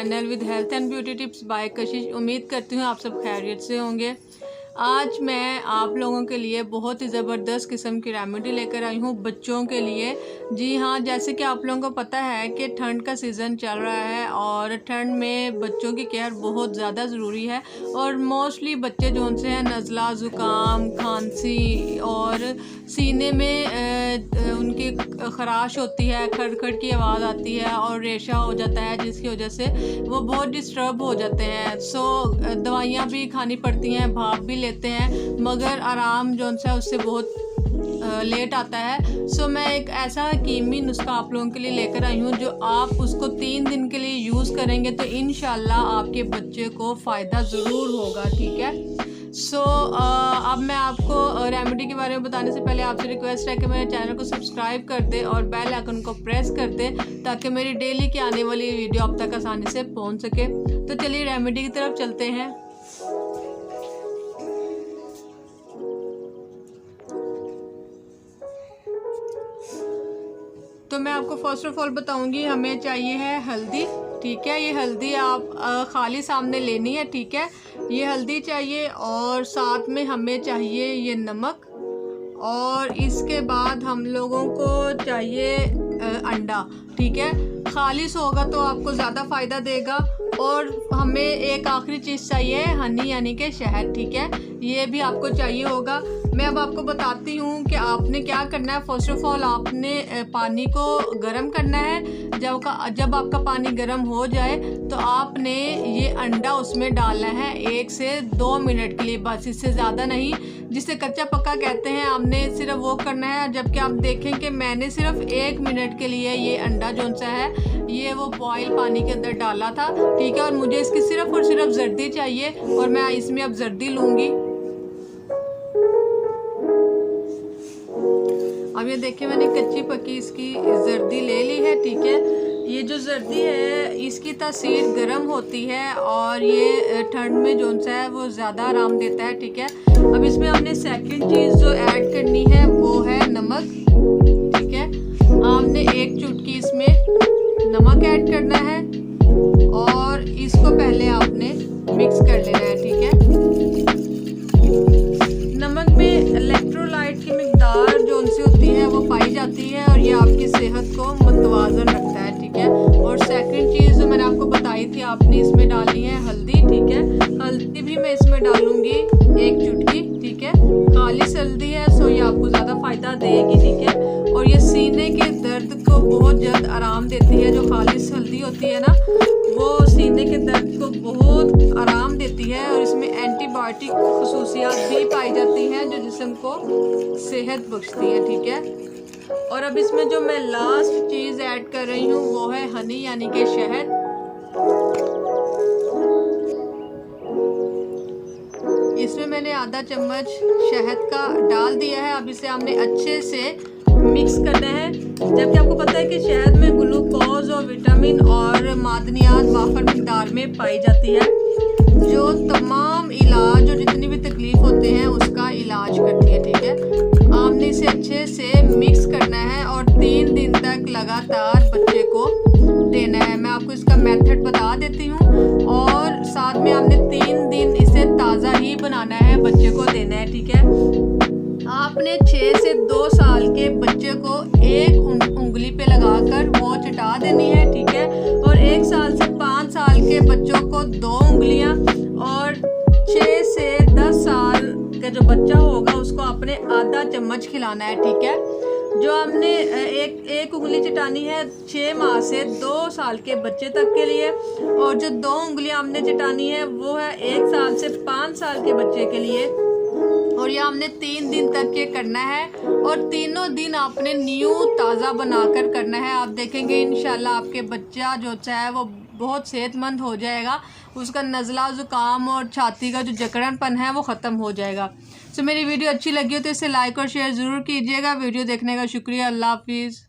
Channel with health and beauty tips by कशिश। उम्मीद करती हूँ आप सब खैरियत से होंगे। आज मैं आप लोगों के लिए बहुत ही ज़बरदस्त किस्म की रेमेडी लेकर आई हूँ बच्चों के लिए। जी हाँ, जैसे कि आप लोगों को पता है कि ठंड का सीज़न चल रहा है और ठंड में बच्चों की केयर बहुत ज़्यादा ज़रूरी है। और मोस्टली बच्चे जो उनसे हैं नज़ला, ज़ुकाम, खांसी और सीने में उनकी ख़राश होती है, खड़खड़ की आवाज़ आती है और रेशा हो जाता है, जिसकी वजह से वो बहुत डिस्टर्ब हो जाते हैं। दवाइयाँ भी खानी पड़ती हैं, भाप भी लेते हैं, मगर आराम जो है उससे बहुत लेट आता है। मैं एक ऐसा हकीमी नुस्खा आप लोगों के लिए लेकर आई हूँ जो आप उसको 3 दिन के लिए यूज़ करेंगे तो इंशाल्लाह आपके बच्चे को फ़ायदा ज़रूर होगा। ठीक है। अब मैं आपको रेमेडी के बारे में बताने से पहले आपसे रिक्वेस्ट है कि मेरे चैनल को सब्सक्राइब कर दे और बेल आइकन को प्रेस कर दे ताकि मेरी डेली की आने वाली वीडियो आप तक आसानी से पहुंच सके। तो चलिए रेमेडी की तरफ चलते हैं। तो मैं आपको फर्स्ट ऑफ ऑल बताऊंगी, हमें चाहिए है हल्दी। ठीक है, ये हल्दी आप खाली सामने लेनी है। ठीक है, ये हल्दी चाहिए और साथ में हमें चाहिए ये नमक और इसके बाद हम लोगों को चाहिए अंडा। ठीक है, खालिश होगा तो आपको ज़्यादा फ़ायदा देगा। और हमें एक आखिरी चीज़ चाहिए हनी यानी कि शहद। ठीक है, ये भी आपको चाहिए होगा। मैं अब आपको बताती हूँ कि आपने क्या करना है। फर्स्ट ऑफ ऑल आपने पानी को गर्म करना है। जब आपका पानी गर्म हो जाए तो आपने ये अंडा उसमें डालना है 1 से 2 मिनट के लिए, बस, इससे ज़्यादा नहीं। जिसे कच्चा पक्का कहते हैं, आपने सिर्फ वो करना है। जबकि आप देखें कि मैंने सिर्फ 1 मिनट के लिए ये अंडा जो सा है ये वो बॉयल पानी के अंदर डाला था। ठीक है, और मुझे इसकी सिर्फ और सिर्फ जर्दी चाहिए और मैं इसमें अब जर्दी लूँगी। अब ये देखिए मैंने कच्ची पक्की इसकी जर्दी ले ली है। ठीक है, ये जो जर्दी है इसकी तासीर गर्म होती है और ये ठंड में जो सा है वो ज़्यादा आराम देता है। ठीक है, अब इसमें हमने सेकंड चीज़ जो ऐड करनी है वो है नमक। ठीक है, आपने 1 चुटकी इसमें नमक ऐड करना है और इसको पहले आपने मिक्स कर लेना है। ठीक है, नमक में इलेक्ट्रोलाइट की मिकदार जो उनसे होती है वो पाई जाती है और ये आपकी सेहत को मुतवाज़न रखता है। ठीक है, और सेकंड चीज़ जो मैंने आपको बताई थी, आपने इसमें डालनी है हल्दी। ठीक है, हल्दी भी मैं इसमें डालूंगी 1 चुटकी। ठीक है, खालिश हल्दी है ये आपको ज़्यादा फ़ायदा देगी। ठीक है, और ये सीने के दर्द को बहुत जल्द आराम देती है। जो खालिश हल्दी होती है ना, वो सीने के दर्द को बहुत आराम देती है और इसमें एंटीबायोटिक खसूसियात भी पाई जाती हैं जो जिस्म को सेहत बख्शती है। ठीक है, और अब इसमें जो मैं लास्ट चीज़ ऐड कर रही हूँ वो है हनी यानी कि शहद। इसमें मैंने आधा चम्मच शहद का डाल दिया है। अब इसे हमने अच्छे से मिक्स करना है। जबकि आपको पता है कि शहद में ग्लूकोज और विटामिन और मादनियात वाफर मिकदार में पाई जाती है जो तमाम इलाज और जितनी भी तकलीफ होते हैं उसका इलाज करती है। ठीक है, आपने इसे अच्छे से मिक्स करना है और 3 दिन तक लगातार बच्चे को देना है। मैं आपको इसका मेथड बता देती हूँ और साथ में आपने 3 दिन इसे ताज़ा ही बनाना है, बच्चे को देना है। ठीक है, आपने 6 से 2 साल के बच्चे को 1 उंगली पे लगाकर वो चटा देनी है। ठीक है, और 1 साल से 5 साल के बच्चों को 2 उंगलियां और 6 से 10 साल का जो बच्चा होगा उसको आपने आधा चम्मच खिलाना है। ठीक है, जो हमने एक उंगली चटानी है 6 माह से 2 साल के बच्चे तक के लिए और जो 2 उंगलियां हमने चटानी है वो है 1 साल से 5 साल के बच्चे के लिए। और ये हमने 3 दिन तक ये करना है और तीनों दिन आपने न्यू ताज़ा बनाकर करना है। आप देखेंगे इंशाल्लाह आपके बच्चा जो है वो बहुत सेहतमंद हो जाएगा। उसका नज़ला, ज़ुकाम और छाती का जो जकड़नपन है वो ख़त्म हो जाएगा। मेरी वीडियो अच्छी लगी हो तो इसे लाइक और शेयर ज़रूर कीजिएगा। वीडियो देखने का शुक्रिया। अल्लाह हाफिज़।